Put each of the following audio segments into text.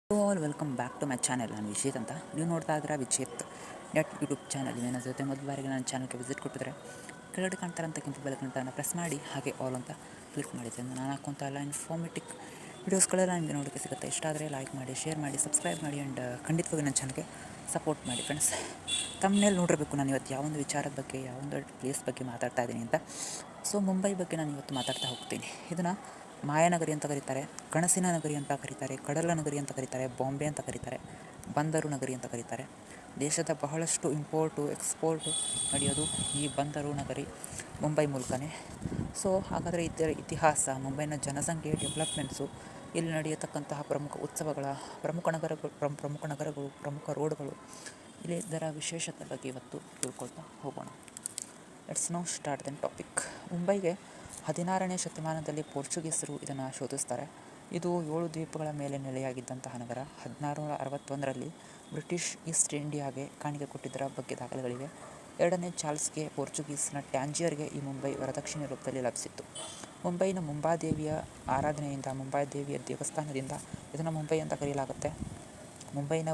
All welcome back to my channel. ನಾನು ವಿಜೇತ್ ಅಂತ. ನೀವು ನೋಡ್ತಾ ಇದ್ದೀರಾ ವಿಜೇತ್ ನೆಟ್ ಯೂಟ್ಯೂಬ್ ಚಾನಲ್. ನನ್ನ ಜೊತೆ ಮೊದಲ ಬಾರಿಗೆ ನನ್ನ ಚಾನಲ್ಗೆ ವಿಸಿಟ್ ಕೊಟ್ಟಿದ್ರೆ ಕೆಳಗಡೆ ಕಾಣ್ತಾರಂಥ ಕೆಂಪು ಬೆಲ್ ಗಂಟನ್ನು ಪ್ರೆಸ್ ಮಾಡಿ ಹಾಗೆ ಆಲ್ ಅಂತ ಕ್ಲಿಕ್ ಮಾಡಿದ್ದೆ. ನಾನು ಹಾಕುವಂಥ ಎಲ್ಲ ಇನ್ಫಾರ್ಮೇಟಿವ್ ವೀಡಿಯೋಸ್ಗಳೆಲ್ಲ ನಿಮಗೆ ನೋಡೋಕ್ಕೆ ಸಿಗುತ್ತೆ. ಇಷ್ಟ ಆದರೆ ಲೈಕ್ ಮಾಡಿ, ಶೇರ್ ಮಾಡಿ, ಸಬ್ಸ್ಕ್ರೈಬ್ ಮಾಡಿ ಆ್ಯಂಡ್ ಖಂಡಿತವಾಗಿ ನನ್ನ ಚಾನಲ್ಗೆ ಸಪೋರ್ಟ್ ಮಾಡಿ ಫ್ರೆಂಡ್ಸ್. ತಮ್ಮನೇಲಿ ನೋಡಿರಬೇಕು ನಾನು ಇವತ್ತು ಯಾವೊಂದು ವಿಚಾರದ ಬಗ್ಗೆ, ಯಾವೊಂದು ಪ್ಲೇಸ್ ಬಗ್ಗೆ ಮಾತಾಡ್ತಾ ಇದ್ದೀನಿ ಅಂತ. ಸೊ ಮುಂಬೈ ಬಗ್ಗೆ ನಾನು ಇವತ್ತು ಮಾತಾಡ್ತಾ ಹೋಗ್ತೀನಿ. ಇದನ್ನು ಮಾಯಾನಗರಿ ಅಂತ ಕರೀತಾರೆ, ಕನಸಿನ ನಗರಿ ಅಂತ ಕರೀತಾರೆ, ಕಡಲ ನಗರಿ ಅಂತ ಕರೀತಾರೆ, ಬಾಂಬೆ ಅಂತ ಕರೀತಾರೆ, ಬಂದರು ನಗರಿ ಅಂತ ಕರೀತಾರೆ. ದೇಶದ ಬಹಳಷ್ಟು ಇಂಪೋರ್ಟು ಎಕ್ಸ್ಪೋರ್ಟು ನಡೆಯೋದು ಈ ಬಂದರು ನಗರಿ ಮುಂಬೈ ಮೂಲಕನೇ. ಸೊ ಹಾಗಾದರೆ ಇದರ ಇತಿಹಾಸ, ಮುಂಬೈನ ಜನಸಂಖ್ಯೆ, ಡೆವಲಪ್ಮೆಂಟ್ಸು, ಇಲ್ಲಿ ನಡೆಯತಕ್ಕಂತಹ ಪ್ರಮುಖ ಉತ್ಸವಗಳ, ಪ್ರಮುಖ ನಗರಗಳು, ಪ್ರಮುಖ ರೋಡ್ಗಳು, ಇಲ್ಲಿ ಇದರ ವಿಶೇಷತೆ ಬಗ್ಗೆ ಇವತ್ತು ತಿಳ್ಕೊಳ್ತಾ ಹೋಗೋಣ. Let's now start then topic. ಮುಂಬೈಗೆ 16ನೇ ಶತಮಾನದಲ್ಲಿ ಪೋರ್ಚುಗೀಸರು ಇದನ್ನು ಶೋಧಿಸ್ತಾರೆ. ಇದು 7 ದ್ವೀಪಗಳ ಮೇಲೆ ನೆಲೆಯಾಗಿದ್ದಂತಹ ನಗರ. 1661ರಲ್ಲಿ ಬ್ರಿಟಿಷ್ ಈಸ್ಟ್ ಇಂಡಿಯಾಗೆ ಕಾಣಿಕೆ ಕೊಟ್ಟಿದ್ದರ ಬಗ್ಗೆ ದಾಖಲೆಗಳಿವೆ. 2ನೇ ಚಾರ್ಲ್ಸ್ಗೆ ಪೋರ್ಚುಗೀಸ್ನ ಟ್ಯಾಂಜಿಯರ್ಗೆ ಈ ಮುಂಬೈ ವರದಕ್ಷಿಣೆ ರೂಪದಲ್ಲಿ ಲಭಿಸಿತ್ತು. ಮುಂಬೈನ ಮುಂಬಾದೇವಿಯ ಆರಾಧನೆಯಿಂದ, ಮುಂಬಾದೇವಿಯ ದೇವಸ್ಥಾನದಿಂದ ಇದನ್ನು ಮುಂಬೈ ಅಂತ ಕರೆಯಲಾಗುತ್ತೆ. ಮುಂಬೈನ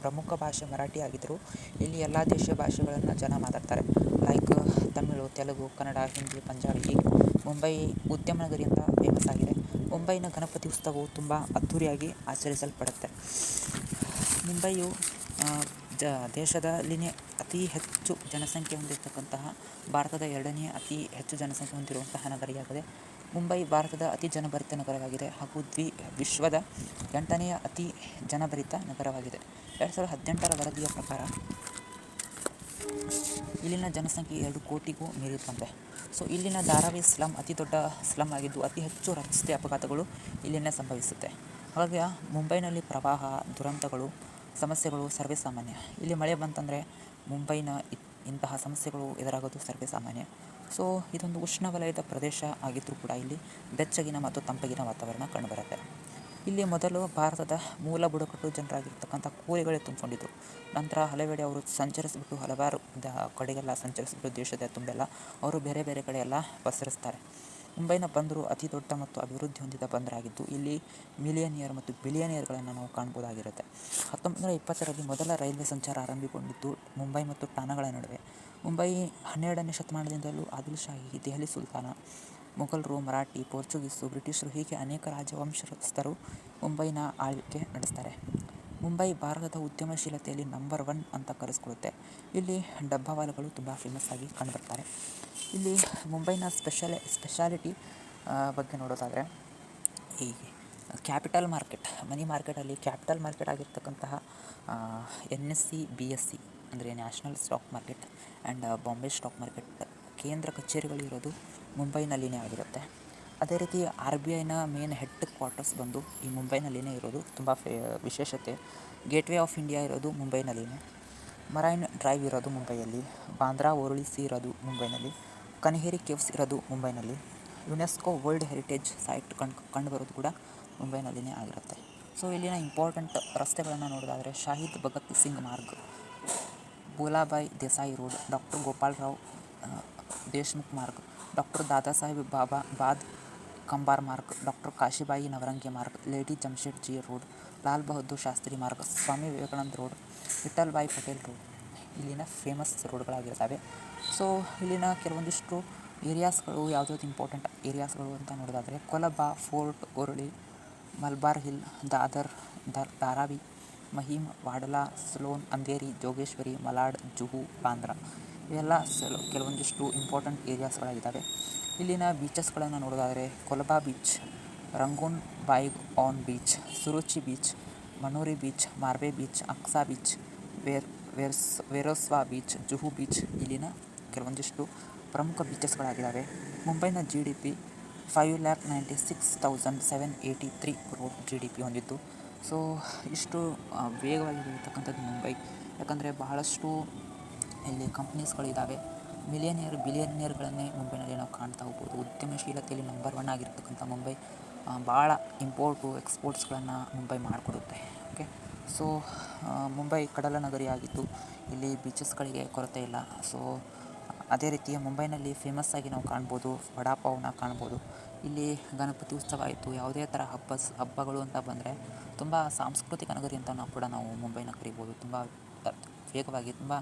ಪ್ರಮುಖ ಭಾಷೆ ಮರಾಠಿ ಆಗಿದ್ದರೂ ಇಲ್ಲಿ ಎಲ್ಲ ದೇಶೀಯ ಭಾಷೆಗಳನ್ನು ಜನ ಮಾತಾಡ್ತಾರೆ. ಲೈಕ್ ತಮಿಳು, ತೆಲುಗು, ಕನ್ನಡ, ಹಿಂದಿ, ಪಂಜಾಬಿ. ಹೀಗೆ ಮುಂಬೈ ಉದ್ಯಮ ನಗರಿ ಅಂತ ಫೇಮಸ್ ಆಗಿದೆ. ಮುಂಬೈನ ಗಣಪತಿ ಉತ್ಸವವು ತುಂಬ ಅದ್ಧೂರಿಯಾಗಿ ಆಚರಿಸಲ್ಪಡುತ್ತೆ. ಮುಂಬೈಯು ದೇಶದಲ್ಲಿನೇ ಅತಿ ಹೆಚ್ಚು ಜನಸಂಖ್ಯೆ ಹೊಂದಿರತಕ್ಕಂತಹ, ಭಾರತದ 2ನೇ ಅತಿ ಹೆಚ್ಚು ಜನಸಂಖ್ಯೆ ಹೊಂದಿರುವಂತಹ ನಗರಿಯಾಗಿದೆ. ಮುಂಬೈ ಭಾರತದ ಅತಿ ಜನಭರಿತ ನಗರವಾಗಿದೆ ಹಾಗೂ ವಿಶ್ವದ 8ನೇ ಅತಿ ಜನಭರಿತ ನಗರವಾಗಿದೆ. 2018ರ ವರದಿಯ ಪ್ರಕಾರ ಇಲ್ಲಿನ ಜನಸಂಖ್ಯೆ 2 ಕೋಟಿಗೂ ಮೀರಿದಂತೆ. ಸೊ ಇಲ್ಲಿನ ಧಾರಾವಿ ಸ್ಲಮ್ ಅತಿ ದೊಡ್ಡ ಸ್ಲಮ್ ಆಗಿದ್ದು ಅತಿ ಹೆಚ್ಚು ರಸ್ತೆ ಅಪಘಾತಗಳು ಇಲ್ಲಿನೇ ಸಂಭವಿಸುತ್ತೆ. ಹಾಗಾಗಿ ಮುಂಬೈನಲ್ಲಿ ಪ್ರವಾಹ, ದುರಂತಗಳು, ಸಮಸ್ಯೆಗಳು ಸರ್ವೇ ಸಾಮಾನ್ಯ. ಇಲ್ಲಿ ಮಳೆ ಬಂತಂದರೆ ಮುಂಬೈನ ಇಂತಹ ಸಮಸ್ಯೆಗಳು ಎದುರಾಗೋದು ಸರ್ವೇ ಸಾಮಾನ್ಯ. ಸೊ ಇದೊಂದು ಉಷ್ಣವಲಯದ ಪ್ರದೇಶ ಆಗಿದ್ದರೂ ಕೂಡ ಇಲ್ಲಿ ಬೆಚ್ಚಗಿನ ಮತ್ತು ತಂಪಗಿನ ವಾತಾವರಣ ಕಂಡುಬರುತ್ತೆ. ಇಲ್ಲಿ ಮೊದಲು ಭಾರತದ ಮೂಲ ಬುಡಕಟ್ಟು ಜನರಾಗಿರ್ತಕ್ಕಂಥ ಕೂಲಿಗಳೇ ತುಂಬಿಕೊಂಡಿದ್ರು. ನಂತರ ಹಲವೆಡೆ ಅವರು ಸಂಚರಿಸಿಬಿಟ್ಟು, ಹಲವಾರು ಕಡೆಗೆಲ್ಲ ಸಂಚರಿಸಿಬಿಟ್ಟು, ದೇಶದ ತುಂಬೆಲ್ಲ ಅವರು ಬೇರೆ ಬೇರೆ ಕಡೆಯೆಲ್ಲ ಪಸರಿಸ್ತಾರೆ. ಮುಂಬೈನ ಬಂದರು ಅತಿ ದೊಡ್ಡ ಮತ್ತು ಅಭಿವೃದ್ಧಿ ಹೊಂದಿದ ಬಂದರಾಗಿದ್ದು ಇಲ್ಲಿ ಮಿಲಿಯನಿಯರ್ ಮತ್ತು ಬಿಲಿಯನಿಯರ್ಗಳನ್ನು ನಾವು ಕಾಣ್ಬೋದಾಗಿರುತ್ತೆ. 1920ರಲ್ಲಿ ಮೊದಲ ರೈಲ್ವೆ ಸಂಚಾರ ಆರಂಭಗೊಂಡಿದ್ದು ಮುಂಬೈ ಮತ್ತು ಠಾಣೆಗಳ ನಡುವೆ. ಮುಂಬೈ 12ನೇ ಶತಮಾನದಿಂದಲೂ ಆದಿಲ್ ಶಾಹಿ, ದೆಹಲಿ ಸುಲ್ತಾನ, ಮೊಘಲರು, ಮರಾಠಿ, ಪೋರ್ಚುಗೀಸರು, ಬ್ರಿಟಿಷರು ಹೀಗೆ ಅನೇಕ ರಾಜವಂಶಸ್ಥರು ಮುಂಬೈನ ಆಳ್ವಿಕೆ ನಡೆಸ್ತಾರೆ. ಮುಂಬೈ ಭಾರತದ ಉದ್ಯಮಶೀಲತೆಯಲ್ಲಿ ನಂಬರ್ 1 ಅಂತ ಕರೆಸ್ಕೊಳ್ಳುತ್ತೆ. ಇಲ್ಲಿ ಡಬ್ಬಾವಾಲಗಳು ತುಂಬ ಫೇಮಸ್ ಆಗಿ ಕಂಡುಬರ್ತಾರೆ. ಇಲ್ಲಿ ಮುಂಬೈನ ಸ್ಪೆಷಾಲಿಟಿ ಬಗ್ಗೆ ನೋಡೋದಾದರೆ, ಈ ಕ್ಯಾಪಿಟಲ್ ಮಾರ್ಕೆಟ್, ಮನಿ ಮಾರ್ಕೆಟಲ್ಲಿ ಕ್ಯಾಪಿಟಲ್ ಮಾರ್ಕೆಟ್ ಆಗಿರ್ತಕ್ಕಂತಹ NSE, BSE ಅಂದರೆ national stock market and Bombay stock market ಕೇಂದ್ರ ಕಚೇರಿಗಳಿರೋದು ಮುಂಬೈನಲ್ಲಿನೇ ಆಗಿರುತ್ತೆ. ಅದೇ ರೀತಿ RBIನ ಮೇನ್ ಹೆಡ್ ಕ್ವಾರ್ಟರ್ಸ್ ಬಂದು ಈ ಮುಂಬೈನಲ್ಲಿನೇ ಇರೋದು ತುಂಬ ವಿಶೇಷತೆ. ಗೇಟ್ವೇ ಆಫ್ ಇಂಡಿಯಾ ಇರೋದು ಮುಂಬೈನಲ್ಲಿನೇ, ಮರೈನ್ ಡ್ರೈವ್ ಇರೋದು ಮುಂಬೈಯಲ್ಲಿ, ಬಾಂದ್ರಾ ಓರುಳಿಸಿ ಇರೋದು ಮುಂಬೈನಲ್ಲಿ, ಕನ್ಹೇರಿ ಕೇವ್ಸ್ ಇರೋದು ಮುಂಬೈನಲ್ಲಿ, ಯುನೆಸ್ಕೋ ವರ್ಲ್ಡ್ ಹೆರಿಟೇಜ್ ಸೈಟ್ ಕಂಡುಬರೋದು ಕೂಡ ಮುಂಬೈನಲ್ಲಿನೇ ಆಗಿರುತ್ತೆ. ಸೊ ಇಲ್ಲಿನ ಇಂಪಾರ್ಟೆಂಟ್ ರಸ್ತೆಗಳನ್ನು ನೋಡೋದಾದರೆ Shahid Bhagat Singh Marg, Bhulabhai Desai road, doctor Gopalrao Deshmukh Marg, doctor Dada Saheb Bhadkamkar Marg, doctor Kashibai Navrange Marg, lady Jamshedji road, Lal Bahadur Shastri Marg, Swami Vivekananda road, Vithal Bhai Patel road ಇಲ್ಲಿನ ಫೇಮಸ್ ರೋಡ್ಗಳಾಗಿರ್ತವೆ. ಸೊ ಇಲ್ಲಿನ ಕೆಲವೊಂದಿಷ್ಟು ಏರಿಯಾಸ್ಗಳು, ಯಾವುದಾದ್ರು ಇಂಪಾರ್ಟೆಂಟ್ ಏರಿಯಾಸ್ಗಳು ಅಂತ ನೋಡೋದಾದರೆ ಕೊಲಬಾ, ಫೋರ್ಟ್, ಒರುಳಿ, ಮಲ್ಬಾರ್ ಹಿಲ್, ದಾದರ್, ಧಾರಾವಿ, ಮಹೀಮ್, ವಾಡಲಾ, ಸ್ಲೋನ್, ಅಂಧೇರಿ, ಜೋಗೇಶ್ವರಿ, ಮಲಾಡ್, ಜುಹು, ಬಾಂದ್ರಾ ಇವೆಲ್ಲ ಕೆಲವೊಂದಿಷ್ಟು ಇಂಪಾರ್ಟೆಂಟ್ ಏರಿಯಾಸ್ಗಳಾಗಿದ್ದಾವೆ. ಇಲ್ಲಿನ ಬೀಚಸ್ಗಳನ್ನು ನೋಡೋದಾದರೆ ಕೊಲಬಾ ಬೀಚ್, ರಂಗೂನ್ ಬಾಯ್ಗ್ ಆನ್ beach, Suruchi beach, Manori beach, Marve beach, Aksa beach, Versova beach, Juhu beach ಇಲ್ಲಿನ ಕೆಲವೊಂದಿಷ್ಟು ಪ್ರಮುಖ ಬೀಚಸ್ಗಳಾಗಿದ್ದಾವೆ. ಮುಂಬೈನ GDP 5,96,783 crore GDP ಹೊಂದಿದ್ದು. ಸೊ ಇಷ್ಟು ವೇಗವಾಗಿ ಬೆಳೀತಕ್ಕಂಥದ್ದು ಮುಂಬೈ. ಯಾಕಂದರೆ ಬಹಳಷ್ಟು ಇಲ್ಲಿ ಕಂಪ್ನೀಸ್ಗಳಿದ್ದಾವೆ. ಬಿಲಿಯನಿಯರ್ಗಳನ್ನೇ ಮುಂಬೈನಲ್ಲಿ ನಾವು ಕಾಣ್ತಾ ಹೋಗ್ಬೋದು. ಉದ್ಯಮಶೀಲತೆಯಲ್ಲಿ ನಂಬರ್ 1 ಆಗಿರ್ತಕ್ಕಂಥ ಮುಂಬೈ ಭಾಳ ಇಂಪೋರ್ಟು ಎಕ್ಸ್ಪೋರ್ಟ್ಸ್ಗಳನ್ನು ಮುಂಬೈ ಮಾಡಿಕೊಡುತ್ತೆ. ಓಕೆ, ಸೊ ಮುಂಬೈ ಕಡಲ ನಗರಿ ಆಗಿದ್ದು ಇಲ್ಲಿ ಬೀಚಸ್ಗಳಿಗೆ ಕೊರತೆ ಇಲ್ಲ. ಸೊ ಅದೇ ರೀತಿ ಮುಂಬೈನಲ್ಲಿ ಫೇಮಸ್ ಆಗಿ ನಾವು ಕಾಣ್ಬೋದು ವಡಾಪಾವ್ನ ಕಾಣ್ಬೋದು. ಇಲ್ಲಿ ಗಣಪತಿ ಉತ್ಸವ ಆಯಿತು, ಯಾವುದೇ ಥರ ಹಬ್ಬಗಳು ಅಂತ ಬಂದರೆ ತುಂಬ ಸಾಂಸ್ಕೃತಿಕ ನಗರಿ ಅಂತ ಕೂಡ ನಾವು ಮುಂಬೈನ ಕರಿಬೋದು. ತುಂಬ ವೇಗವಾಗಿ, ತುಂಬ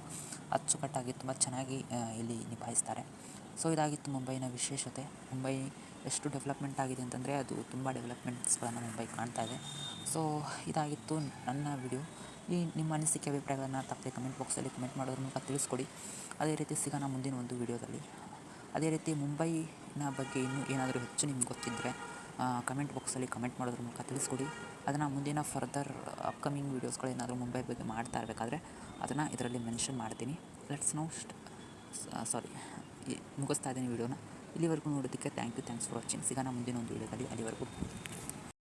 ಅಚ್ಚುಕಟ್ಟಾಗಿ, ತುಂಬ ಚೆನ್ನಾಗಿ ಇಲ್ಲಿ ನಿಭಾಯಿಸ್ತಾರೆ. ಸೊ ಇದಾಗಿತ್ತು ಮುಂಬೈನ ವಿಶೇಷತೆ. ಮುಂಬೈ ಎಷ್ಟು ಡೆವಲಪ್ಮೆಂಟ್ ಆಗಿದೆ ಅಂತಂದರೆ ಅದು ತುಂಬ ಡೆವಲಪ್ಮೆಂಟ್ಸ್ಗಳನ್ನು ಮುಂಬೈ ಕಾಣ್ತಾ ಇದೆ. ಸೊ ಇದಾಗಿತ್ತು ನನ್ನ ವಿಡಿಯೋ. ನಿಮ್ಮ ಅನಿಸಿಕೆ ಅಭಿಪ್ರಾಯಗಳನ್ನು ತಪ್ಪದೆ ಕಮೆಂಟ್ ಬಾಕ್ಸಲ್ಲಿ ಕಮೆಂಟ್ ಮಾಡೋದ್ರ ಮೂಲಕ ತಿಳಿಸ್ಕೊಡಿ. ಅದೇ ರೀತಿ ಸಿಗೋಣ ಮುಂದಿನ ಒಂದು ವಿಡಿಯೋದಲ್ಲಿ. ಅದೇ ರೀತಿ ಮುಂಬೈನ ಬಗ್ಗೆ ಇನ್ನೂ ಏನಾದರೂ ಹೆಚ್ಚು ನಿಮ್ಗೆ ಗೊತ್ತಿದ್ದರೆ ಕಮೆಂಟ್ ಬಾಕ್ಸಲ್ಲಿ ಕಮೆಂಟ್ ಮಾಡೋದ್ರ ಮೂಲಕ ತಿಳಿಸ್ಕೊಡಿ. ಅದನ್ನು ಮುಂದಿನ ಫರ್ದರ್ ಅಪ್ಕಮಿಂಗ್ ವೀಡಿಯೋಸ್ಗಳೇನಾದರೂ ಮುಂಬೈ ಬಗ್ಗೆ ಮಾಡ್ತಾ ಇರಬೇಕಾದ್ರೆ ಅದನ್ನು ಇದರಲ್ಲಿ ಮೆನ್ಷನ್ ಮಾಡ್ತೀನಿ. ಲೆಟ್ಸ್ ನೌ ಮುಗಿಸ್ತಾ ಇದ್ದೀನಿ ವಿಡಿಯೋನ. ಇಲ್ಲಿವರೆಗೂ ನೋಡೋದಕ್ಕೆ ಥ್ಯಾಂಕ್ಸ್ ಫಾರ್ ವಾಚಿಂಗ್. ಸಿಗೋಣ ಮುಂದಿನ ಒಂದು ವಿಡಿಯೋದಲ್ಲಿ. ಅಲ್ಲಿವರೆಗೂ